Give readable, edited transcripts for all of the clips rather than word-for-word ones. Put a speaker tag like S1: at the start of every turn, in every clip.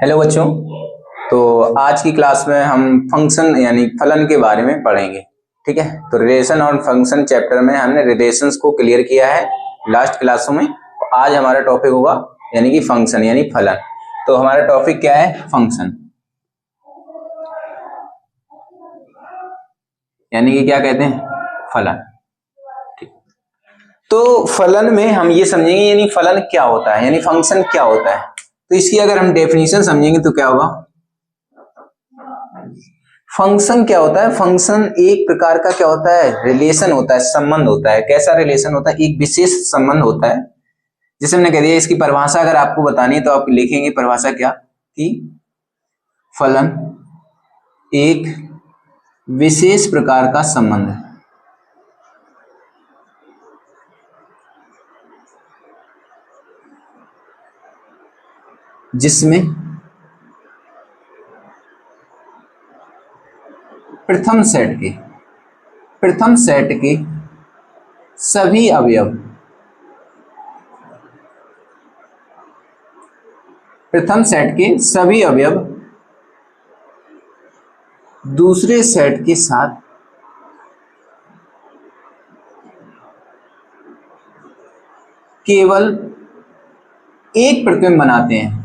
S1: Hello बच्चों। तो आज की क्लास में हम फंक्शन यानी फलन के बारे में पढ़ेंगे। ठीक है, तो रिलेशन और फंक्शन चैप्टर में हमने रिलेशंस को क्लियर किया है लास्ट क्लासों में। आज हमारा टॉपिक होगा यानी कि फंक्शन यानी फलन। तो हमारा टॉपिक क्या है? फंक्शन यानी कि क्या कहते हैं? फलन। तो फलन में हम ये समझेंगे यानी फलन क्या होता है यानी फंक्शन क्या होता है। तो इसकी अगर हम डेफिनेशन समझेंगे तो क्या होगा? फंक्शन क्या होता है? फंक्शन एक प्रकार का क्या होता है? रिलेशन होता है, संबंध होता है। कैसा रिलेशन होता है? एक विशेष संबंध होता है। जैसे हमने कह दिया, इसकी परिभाषा अगर आपको बतानी है तो आप लिखेंगे परिभाषा क्या कि फलन एक विशेष प्रकार का संबंध है जिसमें प्रथम सेट के सभी अवयव दूसरे सेट के साथ केवल एक प्रतिबिंब बनाते हैं।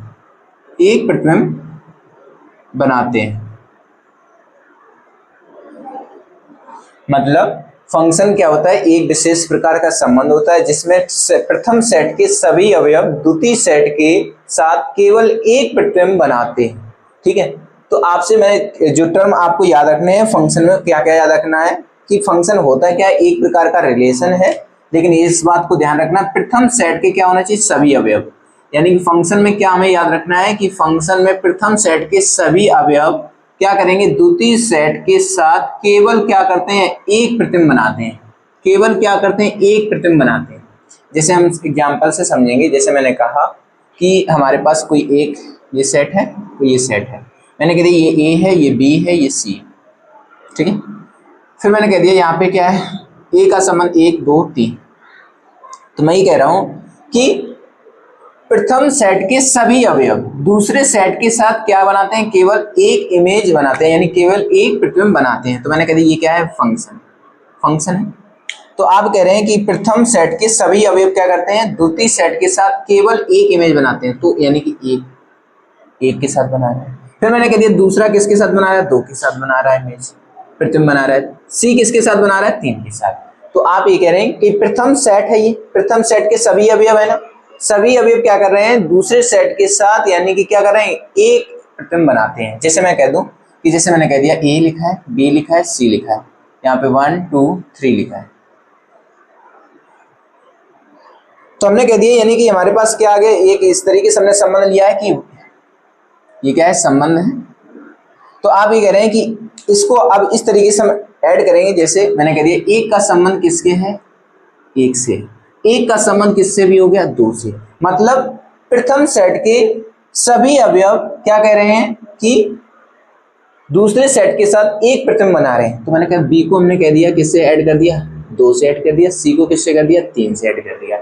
S1: मतलब फंक्शन क्या होता है? एक विशेष प्रकार का संबंध होता है जिसमें प्रथम सेट के सभी अवयव द्वितीय सेट के साथ केवल एक प्रतिबिंब बनाते हैं। ठीक है, तो आपसे मैं जो टर्म आपको याद रखने हैं फंक्शन में, क्या क्या याद रखना है कि फंक्शन होता है क्या? एक प्रकार का रिलेशन है, लेकिन इस बात को ध्यान रखना प्रथम सेट के क्या होना चाहिए? सभी अवयव। यानी कि फंक्शन में क्या हमें याद रखना है कि फंक्शन में प्रथम सेट के सभी अवयव क्या करेंगे? द्वितीय सेट के साथ केवल क्या करते हैं? एक प्रतिबिंब बनाते हैं। केवल क्या करते हैं? एक प्रतिबिंब बनाते हैं। जैसे हम एग्जांपल से समझेंगे। जैसे मैंने कहा कि हमारे पास कोई एक ये सेट है, तो ये सेट है। मैंने कह दिया ये ए है, ये बी है, ये सी है। ठीक है, फिर मैंने कह दिया यहाँ पे क्या है? ए का संबंध 1 2 3। तो मैं ये कह रहा हूं कि प्रथम सेट के सभी अवयव दूसरे सेट के साथ क्या बनाते हैं? केवल एक इमेज बनाते हैं, यानी केवल एक प्रतिबिंब बनाते हैं। तो मैंने कह दिया ये क्या है? फंक्शन है। तो आप कह रहे हैं कि प्रथम सेट के सभी अवयव क्या करते हैं? द्वितीय सेट के साथ केवल एक इमेज बनाते हैं। तो यानी कि एक के साथ बना रहा है। फिर मैंने कह दिया दूसरा किसके साथ बना रहा है? 2 के साथ बना रहा है इमेज, प्रतिबिंब बना रहा है। सी किसके साथ बना रहा है? 3 के साथ। तो आप ये कह रहे हैं कि प्रथम सेट है, ये प्रथम सेट के सभी अवयव है ना, सभी अवयव क्या कर रहे हैं? दूसरे सेट के साथ यानी कि क्या कर रहे हैं? एक प्रतिबिंब बनाते हैं। जैसे मैं कह दूं कि जैसे मैंने कह दिया ए लिखा है, बी लिखा है, सी लिखा है, यहाँ पे 1 2 3 लिखा है। तो हमने कह दिया यानी कि हमारे पास क्या आ गया? एक इस तरीके से हमने संबंध लिया है कि ये क्या है? संबंध है। तो आप ये कह रहे हैं कि इसको अब इस तरीके से हम ऐड करेंगे। जैसे मैंने कह दिया एक का संबंध किसके है? 1 से। एक का संबंध किससे भी हो गया? 2 से। मतलब प्रथम सेट के सभी अवयव क्या कह रहे हैं कि दूसरे सेट के साथ एक प्रतिबिंब बना रहे हैं। तो मैंने कहा बी को हमने कह दिया किससे ऐड कर दिया? 2 से ऐड कर दिया। सी को किससे कर दिया? 3 से ऐड कर दिया।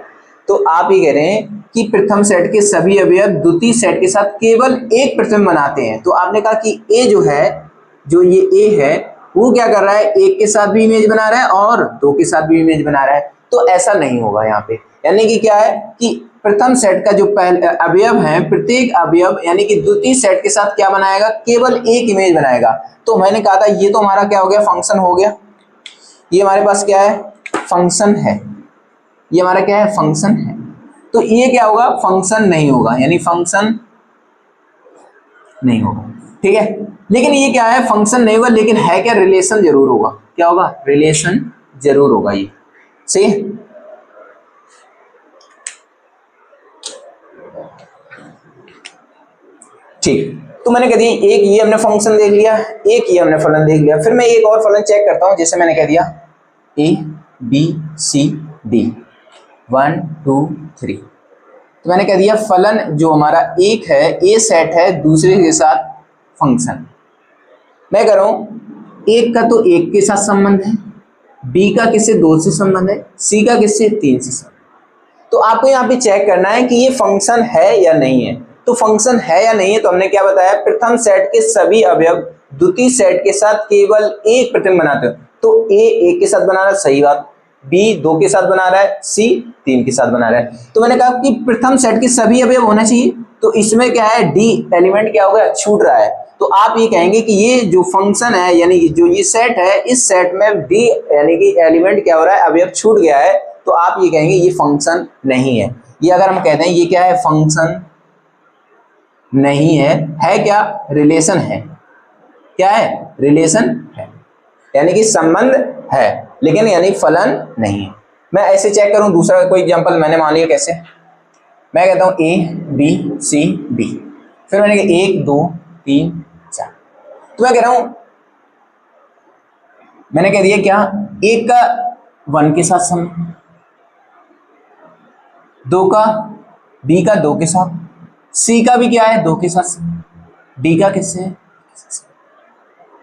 S1: तो आप ये कह रहे हैं कि प्रथम सेट के सभी अवयव द्वितीय सेट के साथ केवल एक प्रतिबिंब बनाते हैं। तो आपने कहा कि ए जो है, जो ये ए है, वो क्या कर रहा है? एक के साथ भी इमेज बना रहा है और 2 के साथ भी इमेज बना रहा है। तो ऐसा नहीं होगा यहाँ पे। यानी कि क्या है कि प्रथम सेट का जो पहले अवयव है, प्रत्येक अवयव यानी कि द्वितीय सेट के साथ क्या बनाएगा? केवल एक इमेज बनाएगा। तो मैंने कहा था ये तो हमारा क्या हो गया? फंक्शन हो गया। ये हमारे पास क्या है? फंक्शन है। ये हमारा क्या है? फंक्शन है। तो ये क्या होगा? फंक्शन नहीं होगा, यानी फंक्शन नहीं होगा। ठीक है, लेकिन ये क्या है? फंक्शन नहीं होगा, लेकिन है क्या? रिलेशन जरूर होगा। क्या होगा? रिलेशन जरूर होगा। ये सही है। ठीक, तो मैंने कह दिया एक ये हमने फंक्शन देख लिया, एक ये हमने फलन देख लिया। फिर मैं एक और फलन चेक करता हूं। जैसे मैंने कह दिया ए बी सी डी 1 2 3। तो मैंने कह दिया फलन जो हमारा एक है, ए सेट है दूसरे के साथ फंक्शन। मैं कह रहा हूं एक का तो 1 के साथ संबंध है, बी का किससे? 2 से संबंध है, सी का किससे? 3 से संबंध। तो आपको यहाँ पे चेक करना है कि ये फंक्शन है या नहीं है। तो फंक्शन है या नहीं है, तो हमने क्या बताया, प्रथम सेट के सभी अवयव द्वितीय सेट के साथ केवल एक प्रतिबिंब बनाते हो। तो ए एक के साथ बना रहा है, सही बात, बी 2 के साथ बना रहा है, सी 3 के साथ बना रहा है। तो मैंने कहा कि प्रथम सेट के सभी अवयव होना चाहिए, तो इसमें क्या है, डी एलिमेंट क्या होगा, छूट रहा है। तो आप ये कहेंगे कि ये जो फंक्शन है, यानी कि जो ये सेट है, इस सेट में डी यानी कि एलिमेंट क्या हो रहा है, अवयव छूट गया है, तो आप ये कहेंगे ये फंक्शन नहीं है। ये अगर हम कहते हैं ये क्या है, फंक्शन नहीं है क्या, रिलेशन है। क्या है, रिलेशन है, यानी कि संबंध है, लेकिन यानी फलन नहीं है। मैं ऐसे चेक करूं, दूसरा कोई एग्जांपल मैंने मान लिया, कैसे, मैं कहता हूं ए बी सी डी, फिर मैंने कहा 1 2 3 4, तो मैं कह रहा हूं, मैंने कह दिया क्या, 1 का 1 के साथ संबंध, 2 का बी का 2 के साथ, सी का भी क्या है 2 के साथ, डी का किससे है।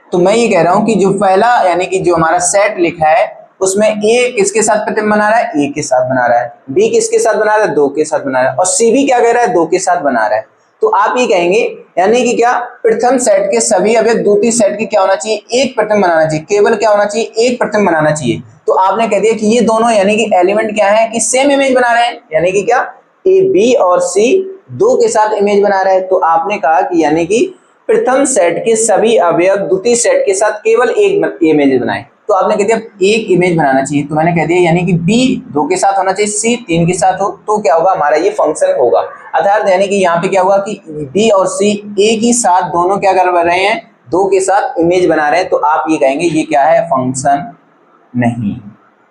S1: तो मैं ये कह रहा हूं कि जो पहला यानी कि जो हमारा सेट लिखा है उसमें ए किसके साथ प्रतिबिंब बना रहा है, ए के साथ बना रहा है, बी किसके साथ बना रहा है, 2 के साथ बना रहा है, और सी भी क्या कह रहा है, 2 के साथ बना रहा है। तो आप ये कहेंगे यानी कि क्या, प्रथम सेट के सभी अवयव द्वितीय सेट के क्या होना चाहिए, एक प्रतिबिंब बनाना चाहिए, केवल क्या होना चाहिए, एक प्रतिबिंब बनाना चाहिए। तो आपने कह दिया कि ये दोनों यानी कि एलिमेंट क्या है, कि सेम इमेज बना रहे हैं, यानी कि क्या, ए बी और सी 2 के साथ इमेज बना रहा है। तो आपने कहा कि यानी कि प्रथम सेट के सभी अवयव द्वितीय सेट के साथ केवल एक इमेज बनाए। तो आपने कह दिया एक इमेज बनाना चाहिए, तो मैंने कह दिया यानी कि बी 2 के साथ होना चाहिए, सी 3 के साथ हो, तो क्या होगा, हमारा ये फंक्शन होगा। अर्थात यानी कि यहाँ पे क्या हुआ कि बी और सी एक ही साथ दोनों क्या कर रहे हैं, 2 के साथ इमेज बना रहे हैं। तो आप ये कहेंगे ये क्या है, फंक्शन नहीं,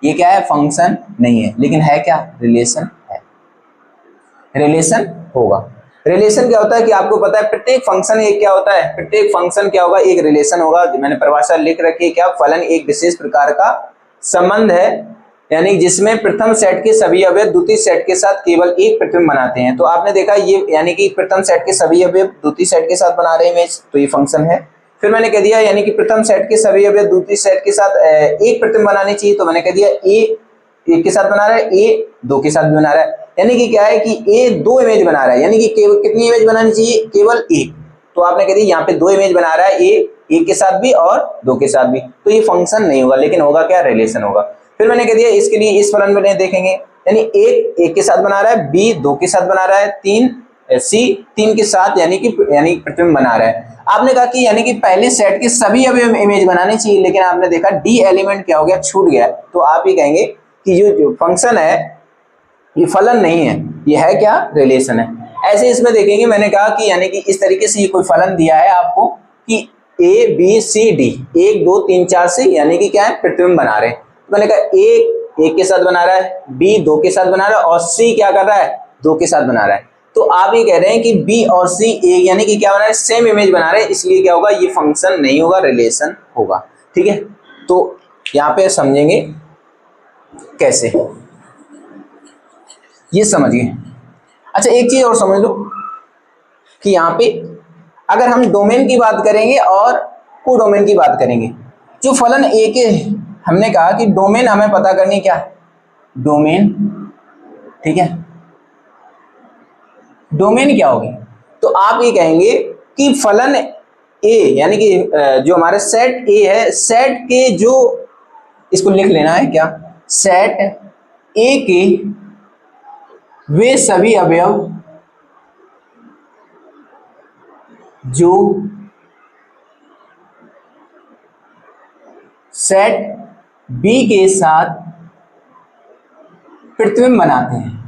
S1: ये क्या है, फंक्शन नहीं है, लेकिन है क्या, रिलेशन है, रिलेशन होगा। रिलेशन क्या होता है कि आपको पता है प्रत्येक फंक्शन एक क्या होता है, प्रत्येक फंक्शन क्या होगा, एक रिलेशन होगा। मैंने परिभाषा लिख रखी है, क्या, फलन एक विशेष प्रकार का संबंध है, यानी जिसमें प्रथम सेट के सभी अवयव द्वितीय सेट के साथ केवल एक प्रतिबिंब बनाते हैं। तो आपने देखा ये यानी कि प्रथम सेट के सभी अवयव द्वितीय सेट के साथ बना रहे हैं इमेज, तो ये फंक्शन है। फिर मैंने कह दिया यानी कि प्रथम सेट के सभी अवयव द्वितीय सेट के साथ एक प्रतिबिंब बनाने चाहिए, तो मैंने कह दिया ए 1 के साथ बना रहा है, ए 2 के साथ भी बना रहा है, यानी कि क्या है कि ए 2 इमेज बना रहा है, यानी कि केवल कितनी इमेज बनानी चाहिए, केवल एक। तो आपने कह दिया यहाँ पे 2 इमेज बना रहा है, ए 1 के साथ भी और 2 के साथ भी, तो ये फंक्शन नहीं होगा, लेकिन होगा क्या, रिलेशन होगा। फिर मैंने कह दिया इसके लिए इस फलन में देखेंगे, यानी एक 1 के साथ बना रहा है, बी 2 के साथ बना रहा है, सी 3 के साथ यानी प्रतिबिंब बना रहा है। आपने कहा कि यानी कि पहले सेट के सभी अवयव इमेज बनाने चाहिए, लेकिन आपने देखा डी एलिमेंट क्या हो गया, छूट गया। तो आप ये कहेंगे कि जो फंक्शन है ये फलन नहीं है, ये है क्या, रिलेशन है। ऐसे इसमें देखेंगे, मैंने कहा कि यानी कि इस तरीके से ये कोई फलन दिया है आपको कि ए बी सी डी 1 2 3 4 से यानी कि क्या है, प्रतिबिंब बना रहे हैं। तो मैंने कहा ए 1 के साथ बना रहा है, बी 2 के साथ बना रहा है, और सी क्या कर रहा है, 2 के साथ बना रहा है। तो आप ये कह रहे हैं कि बी और सी यानी कि क्या बना रहे हैं, सेम इमेज बना रहे हैं, इसलिए क्या होगा, ये फंक्शन नहीं होगा, रिलेशन होगा। ठीक है, तो यहाँ पे समझेंगे कैसे, ये समझिए। अच्छा एक चीज और समझ लो कि यहाँ पे अगर हम डोमेन की बात करेंगे और कोडोमेन की बात करेंगे, जो फलन ए के हमने कहा कि डोमेन हमें पता करनी क्या, डोमेन, ठीक है, डोमेन क्या होगी। तो आप ये कहेंगे कि फलन ए यानी कि जो हमारे सेट ए है, सेट के जो, इसको लिख लेना है क्या, सेट ए के वे सभी अवयव जो सेट बी के साथ प्रतिबिंब बनाते हैं।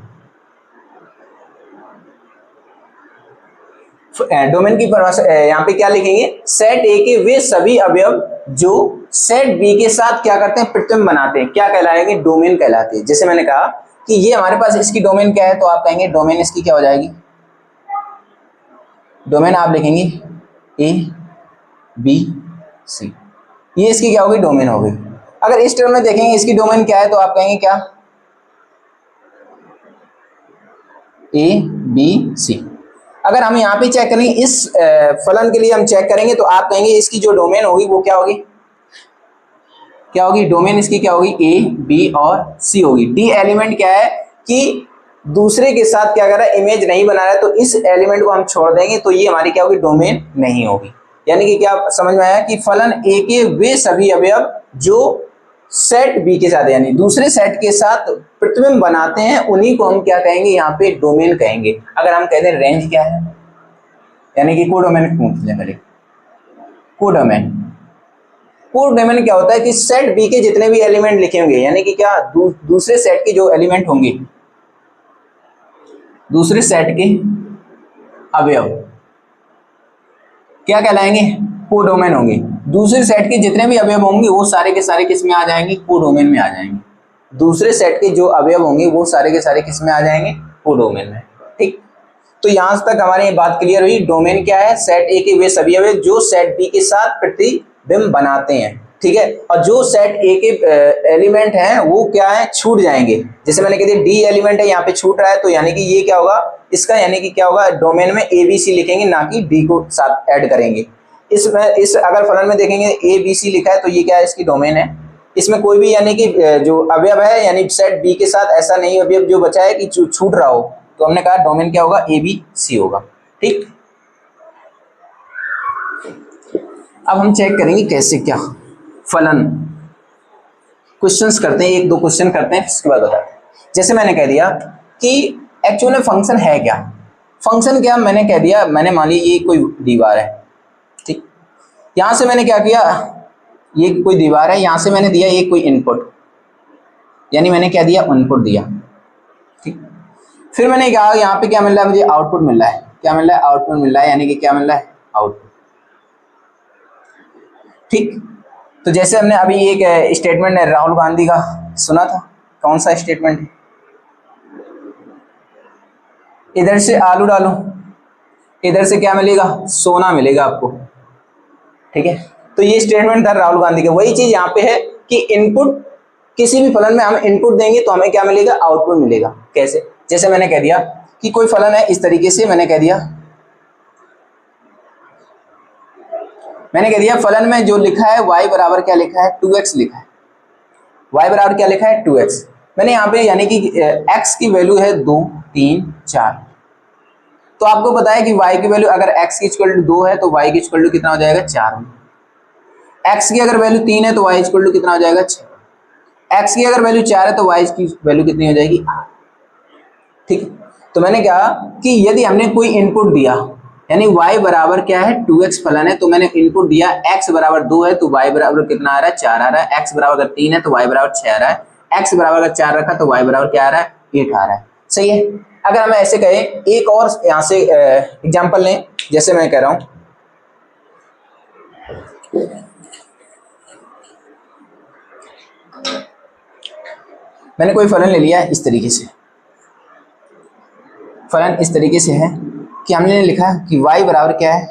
S1: डोमेन की परिभाषा यहां पे क्या लिखेंगे, सेट ए के वे सभी अवयव जो सेट बी के साथ क्या करते हैं, प्रतिबिंब बनाते हैं, क्या कहलाएंगे, डोमेन कहलाते हैं। जैसे मैंने कहा कि ये हमारे पास इसकी डोमेन क्या है, तो आप कहेंगे डोमेन इसकी क्या हो जाएगी, डोमेन आप लिखेंगे ए बी सी, ये इसकी क्या होगी, डोमेन होगी। अगर इस टर्म में देखेंगे इसकी डोमेन क्या है, तो आप कहेंगे क्या, ए बी सी। अगर हम यहाँ पे चेक करेंगे, इस फलन के लिए हम चेक करेंगे, तो आप कहेंगे इसकी जो डोमेन होगी वो क्या होगी, क्या होगी, डोमेन इसकी क्या होगी, ए बी और सी होगी। डी एलिमेंट क्या है कि दूसरे के साथ क्या कर रहा है, इमेज नहीं बना रहा है, तो इस एलिमेंट को हम छोड़ देंगे, तो ये हमारी क्या होगी, डोमेन नहीं होगी। यानी कि क्या समझ में आया कि फलन ए के वे सभी अवयव जो सेट बी के साथ यानी दूसरे सेट के साथ प्रतिबिंब बनाते हैं उन्हीं को हम क्या कहेंगे, यहाँ पे डोमेन कहेंगे। अगर हम कहते हैं रेंज क्या है, यानी कि कोडोमेन पूछ लें पहले। कोडोमेन, कोडोमेन क्या होता है कि सेट बी के जितने भी एलिमेंट लिखे होंगे, यानी कि क्या दूसरे सेट के जो एलिमेंट होंगे, दूसरे सेट के अवयव क्या कहलाएंगे, कोडोमेन होंगे। दूसरे सेट के जितने भी अवयव होंगे वो सारे के सारे किस में आ जाएंगे, कोडोमेन में आ जाएंगे। दूसरे सेट के जो अवयव होंगे वो सारे के सारे किस में आ जाएंगे, कोडोमेन में। ठीक, तो यहां तक हमारी ये बात क्लियर हुई। डोमेन क्या है, सेट ए के वे सभी अवयव जो सेट बी के साथ प्रतिबिंब बनाते हैं। ठीक है, और जो सेट ए के एलिमेंट हैं वो क्या है, छूट जाएंगे। जैसे मैंने कह दिया डी एलिमेंट है, यहाँ पे छूट रहा है, तो यानी कि ये क्या होगा इसका, यानी कि क्या होगा, डोमेन में ए बी सी लिखेंगे, ना कि डी को साथ ऐड करेंगे। इस अगर फलन में देखेंगे ए बी सी लिखा है, तो ये क्या है, इसकी डोमेन है। इसमें कोई भी यानी कि जो अवयव है, यानी सेट बी के साथ ऐसा नहीं अवयव जो बचा है कि छूट रहा हो, तो हमने कहा डोमेन क्या होगा, ए बी सी होगा। ठीक, अब हम चेक करेंगे कैसे, क्या फलन क्वेश्चंस करते हैं, एक दो क्वेश्चन करते हैं, इसके बाद बताते हैं। जैसे मैंने कह दिया कि एक्चुअल में फंक्शन है क्या, फंक्शन क्या, मैंने कह दिया, मैंने मान लिया ये कोई दीवार है। ठीक, यहां से मैंने क्या किया, ये कोई दीवार है, यहां से मैंने दिया ये कोई इनपुट, यानी मैंने क्या दिया, इनपुट दिया। ठीक, फिर मैंने कहा यहाँ पे क्या मिल रहा है, मुझे आउटपुट मिल रहा है। क्या मिल रहा है, आउटपुट मिल रहा है, यानी कि क्या मिल रहा है, आउटपुट। ठीक, तो जैसे हमने अभी एक स्टेटमेंट है राहुल गांधी का सुना था, कौन सा स्टेटमेंट है, इधर से आलू डालो, इधर से क्या मिलेगा, सोना मिलेगा आपको। ठीक है, तो ये स्टेटमेंट था राहुल गांधी का। वही चीज यहाँ पे है कि इनपुट, किसी भी फलन में हम इनपुट देंगे तो हमें क्या मिलेगा, आउटपुट मिलेगा। कैसे, जैसे मैंने कह दिया कि कोई फलन है, इस तरीके से मैंने कह दिया फलन में जो लिखा है y बराबर क्या लिखा है, 2x लिखा है। y बराबर क्या लिखा है, 2x। मैंने यहाँ पे यानी कि x की वैल्यू है 2 3 4, तो आपको पता है कि y की वैल्यू अगर x की इक्वल टू 2 है तो y की इक्वल टू कितना हो जाएगा, 4 होगा। x की अगर वैल्यू 3 है तो y इक्वल टू कितना हो जाएगा, 6। x की अगर वैल्यू 4 है तो y की वैल्यू कितनी हो जाएगी, 8। ठीक, तो मैंने कहा कि यदि हमने कोई इनपुट दिया, यानी y बराबर क्या है, 2x फलन है, तो मैंने इनपुट दिया x बराबर 2 है तो y बराबर कितना आ रहा है, 4 आ रहा है। x बराबर 3 है तो y बराबर 6 आ रहा है। x बराबर 4 रखा तो y बराबर क्या आ रहा है, 8 आ रहा है। सही है। अगर हम ऐसे कहें, एक और यहां से एग्जांपल लें, जैसे मैं कह रहा हूं मैंने कोई फलन ले लिया है इस तरीके से, फलन इस तरीके से है कि हमने लिखा कि y बराबर क्या है,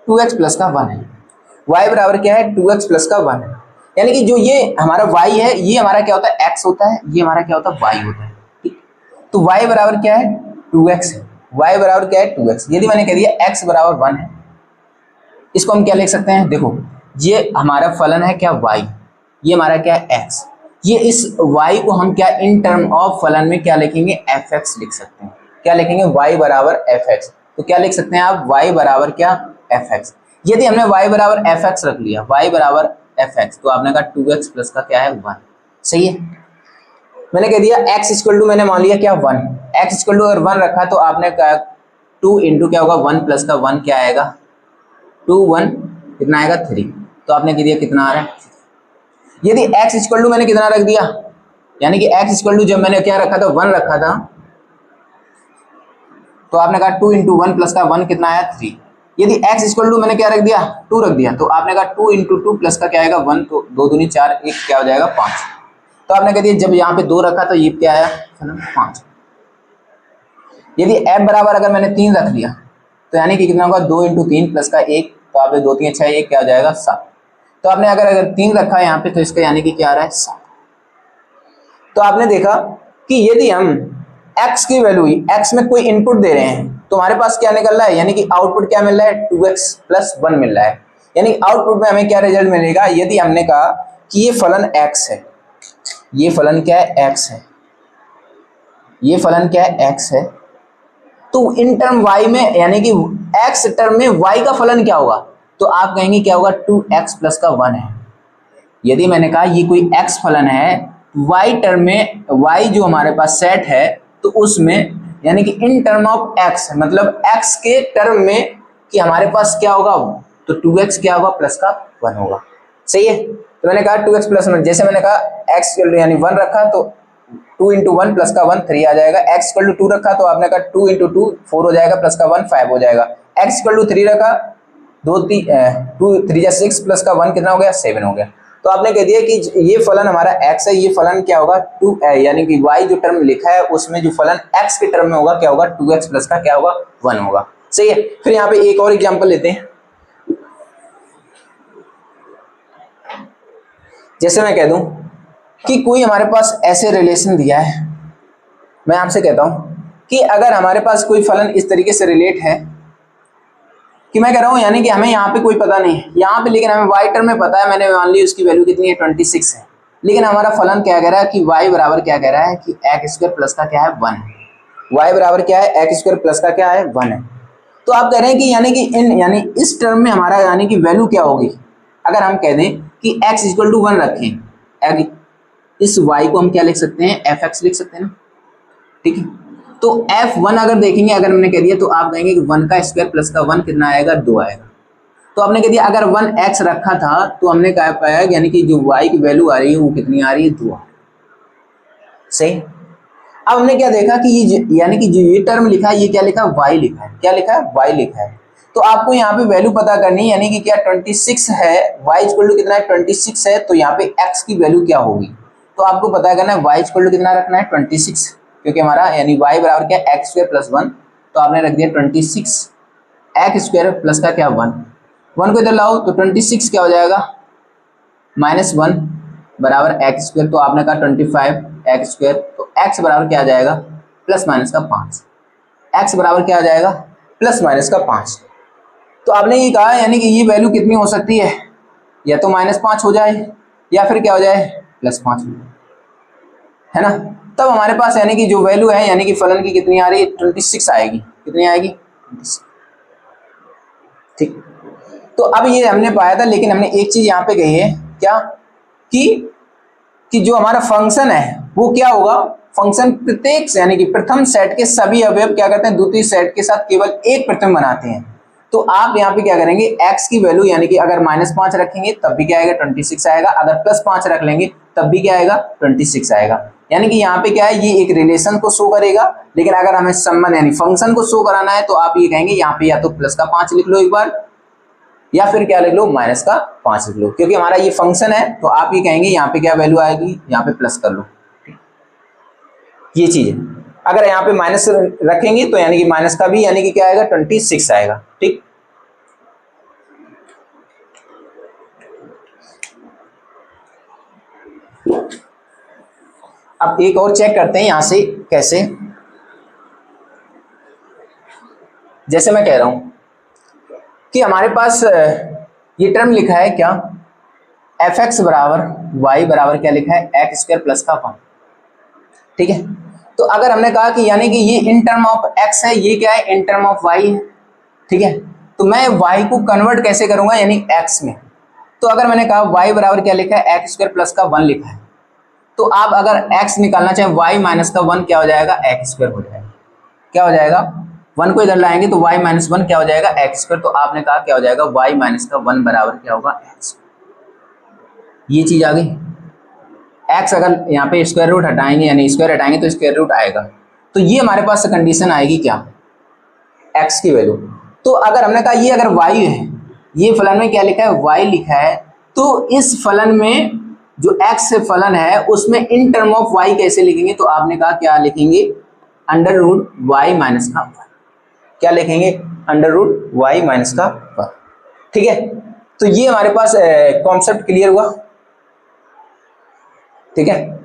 S1: 2x प्लस का 1 है। y बराबर क्या है, 2x प्लस का 1 है, यानी कि जो ये हमारा y है, ये हमारा क्या होता है, x होता है, ये हमारा क्या होता है, y होता है। ठीक, तो y बराबर क्या है, 2x है। y बराबर क्या है, 2x। यदि मैंने कह दिया x बराबर 1 है, इसको हम क्या लिख सकते हैं, देखो ये हमारा फलन है क्या, y, ये हमारा क्या है, x। ये इस y को हम क्या इन टर्म ऑफ फलन में क्या लिखेंगे, fx लिख सकते हैं। क्या लिखेंगे, y बराबर fx। तो क्या लिख सकते हैं आप, y बराबर क्या, fx। यदि हमने y बराबर fx रख लिया, y बराबर fx, तो आपने कहा 2x प्लस का क्या है, 1। सही है। मैंने कह दिया x इक्वल टू, मैंने मान लिया क्या, 1। x इक्वल टू अगर 1 रखा तो आपने कहा 2 इंटू क्या होगा, 1 प्लस का 1 क्या आएगा, 2 1 कितना आएगा, 3। तो आपने कह दिया कितना आ रहा है। यदि x इक्वल टू मैंने कितना रख दिया, यानी कि x इक्वल टू जब मैंने क्या रखा था, 1 रखा था, तो आपने कहा 2 इंटू 1 प्लस का 1 कितना आया, 3। यदि x इक्वल टू मैंने क्या रख दिया, 2 रख दिया, तो आपने कहा 2 इंटू 2 प्लस का क्या आएगा, 1, तो 2 दूनी 4, 1 क्या हो जाएगा, 5। तो आपने कह दिया जब यहाँ पे 2 रखा तो ये क्या आया, 5। यदि f बराबर अगर मैंने 3 रख लिया, तो यानी कि कितना होगा, 2 इंटू 3 प्लस का 1, तो आपने 2 3 6 1 क्या हो जाएगा, 7। तो आपने अगर 3 रखा है यहाँ पे, तो इसका यानी कि क्या आ रहा है, 7। तो आपने देखा कि यदि हम x की वैल्यू, x में कोई इनपुट दे रहे हैं, तो हमारे पास क्या निकल रहा है, यानी कि आउटपुट क्या मिल रहा है, 2x प्लस 1 मिल रहा है। यानी आउटपुट में हमें क्या रिजल्ट मिलेगा, यदि हमने कहा कि ये फलन x है, ये फलन क्या है, x है, ये फलन क्या है, x है, तो इन टर्म y में यानी कि x टर्म में y का फलन क्या होगा, तो आप कहेंगे क्या होगा, 2x प्लस का 1 है। यदि मैंने कहा ये कोई x फलन है, y टर्म में y जो हमारे पास सेट है, तो उसमें यानी कि इन टर्म ऑफ x मतलब x के टर्म में कि हमारे पास क्या होगा, तो 2x क्या होगा, प्लस का 1 होगा। सही है, तो मैंने कहा 2x प्लस 1, जैसे मैंने कहा x यानी 1 रखा तो 2 इंटू 1 प्लस का 1 3 आ जाएगा, x इक्वल टू 2 रखा तो आपने कहा 2 इंटू 2 4 हो जाएगा, प्लस का 1 5 हो जाएगा, x इक्वल टू 3 रखा 2 3 जा 6 प्लस का 1 कितना हो गया, 7 हो गया। तो आपने कह दिया कि ये फलन हमारा x है, ये फलन क्या होगा 2 यानी कि y जो टर्म लिखा है उसमें जो फलन x के टर्म में होगा क्या होगा, 2x प्लस का क्या होगा, 1 होगा। सही है, फिर यहाँ पे एक और एग्जांपल लेते हैं। जैसे मैं कह दूं कि कोई हमारे पास ऐसे रिलेशन दिया है, मैं आपसे कहता हूं कि अगर हमारे पास कोई फलन इस तरीके से रिलेट है कि मैं कह रहा हूं यानी कि हमें यहाँ पे कोई पता नहीं है यहाँ पे, लेकिन हमें y टर्म में पता है, मैंने मान ली उसकी वैल्यू कितनी है 26 है, लेकिन हमारा फलन क्या कह रहा है कि y बराबर क्या कह रहा है कि x स्क्वायर प्लस का क्या है 1 है, y बराबर क्या है x स्क्वायर प्लस का क्या है 1 है। तो आप कह रहे हैं कि यानी इस टर्म में हमारा यानी कि वैल्यू क्या होगी, अगर हम कह दें कि x इक्वल टू 1 रखें, इस y को हम क्या लिख सकते हैं, fx लिख सकते हैं ना, ठीक है। तो f1 अगर देखेंगे, अगर हमने कह दिया तो आप कहेंगे कि 1 का स्क्वायर प्लस का 1 कितना आएगा, 2 आएगा। तो आपने कह दिया अगर 1x रखा था तो हमने कहा पाया यानी कि जो y की वैल्यू आ रही है वो कितनी आ रही है, 2। सही। अब हमने क्या देखा कि ये यानी कि जो ये टर्म लिखा है ये क्या लिखा है, y लिखा है, क्या लिखा है, y लिखा है। तो आपको यहाँ पे वैल्यू पता करनी है, यानी कि क्या 26 है, y इक्वल टू कितना है 26 है, तो यहाँ पे x की वैल्यू क्या होगी, तो आपको पता करना है y इक्वल टू कितना रखना है 26, क्योंकि हमारा यानी y बराबर क्या है x स्क्वायर प्लस 1, तो आपने रख दिया 26 x स्क्वायर प्लस का क्या 1 को इधर लाओ तो 26 क्या हो जाएगा -1 बराबर x स्क्वायर, तो आपने कहा 25 x स्क्वायर, तो x बराबर क्या आ जाएगा प्लस माइनस का 5, x बराबर क्या आ जाएगा प्लस माइनस का 5। तो आपने ये कहा यानी कि ये वैल्यू कितनी हो सकती है, या तो -5 हो जाए या फिर क्या हो जाए +5 है ना। तब हमारे पास यानी कि जो वैल्यू है यानी कि फलन की कितनी आ रही है 26 आएगी, कितनी आएगी 26। ठीक, तो अब ये हमने पाया था, लेकिन हमने एक चीज यहाँ पे कही है क्या कि जो हमारा फंक्शन है वो क्या होगा, फंक्शन प्रत्येक यानी कि प्रथम सेट के सभी अवयव क्या करते हैं द्वितीय सेट के साथ केवल एक प्रथम बनाते हैं। तो आप यहाँ पे क्या करेंगे, x की वैल्यू यानी कि अगर -5 रखेंगे तब भी क्या आएगा 26 आएगा, अगर +5 रख लेंगे तब भी क्या आएगा 26 आएगा। यानी कि यहाँ पे क्या है, ये एक रिलेशन को शो करेगा, लेकिन अगर हमें संबंध यानी फंक्शन को शो कराना है तो आप ये कहेंगे यहाँ पे या तो +5 लिख लो एक बार, या फिर क्या लिख लो -5 लिख लो, क्योंकि हमारा ये फंक्शन है। तो आप ये कहेंगे यहाँ पे क्या वैल्यू आएगी, यहाँ पे प्लस कर लो, ये चीज है। अगर यहाँ पे माइनस रखेंगे तो यानी कि माइनस का भी यानी कि क्या आएगा 26 आएगा। ठीक, अब एक और चेक करते हैं यहां से कैसे, जैसे मैं कह रहा हूं कि हमारे पास ये टर्म लिखा है क्या, fx बराबर y बराबर क्या लिखा है x स्क्वायर प्लस का 1। ठीक है, तो अगर हमने कहा कि यानी कि ये इन टर्म ऑफ x है, ये क्या है इन टर्म ऑफ y है। ठीक है, तो मैं y को कन्वर्ट कैसे करूंगा यानी x में। तो अगर मैंने कहा y बराबर क्या लिखा है x स्क्वायर प्लस का 1 लिखा है, तो आप अगर x निकालना चाहें y माइनस का 1 क्या हो जाएगा x स्क्वायर हो जाएगा, क्या हो जाएगा 1 को इधर लाएंगे तो y माइनस 1 क्या हो जाएगा x स्क्वायर। तो आपने कहा क्या हो जाएगा y माइनस का 1 बराबर क्या होगा x। ये चीज आ गई। x अगर यहाँ पे स्क्वायर रूट हटाएंगे यानी स्क्वायर हटाएंगे तो स्क्वायर रूट आएगा, तो ये हमारे पास कंडीशन आएगी क्या x की वैल्यू। तो अगर हमने कहा ये अगर y है, ये फलन में क्या लिखा है y लिखा है, तो इस फलन में जो x फलन है उसमें इन टर्म ऑफ y कैसे लिखेंगे, तो आपने कहा क्या लिखेंगे अंडर रूट y माइनस का 1। क्या लिखेंगे अंडर रूट y माइनस का 1। ठीक है, तो ये हमारे पास कॉन्सेप्ट क्लियर हुआ। ठीक है,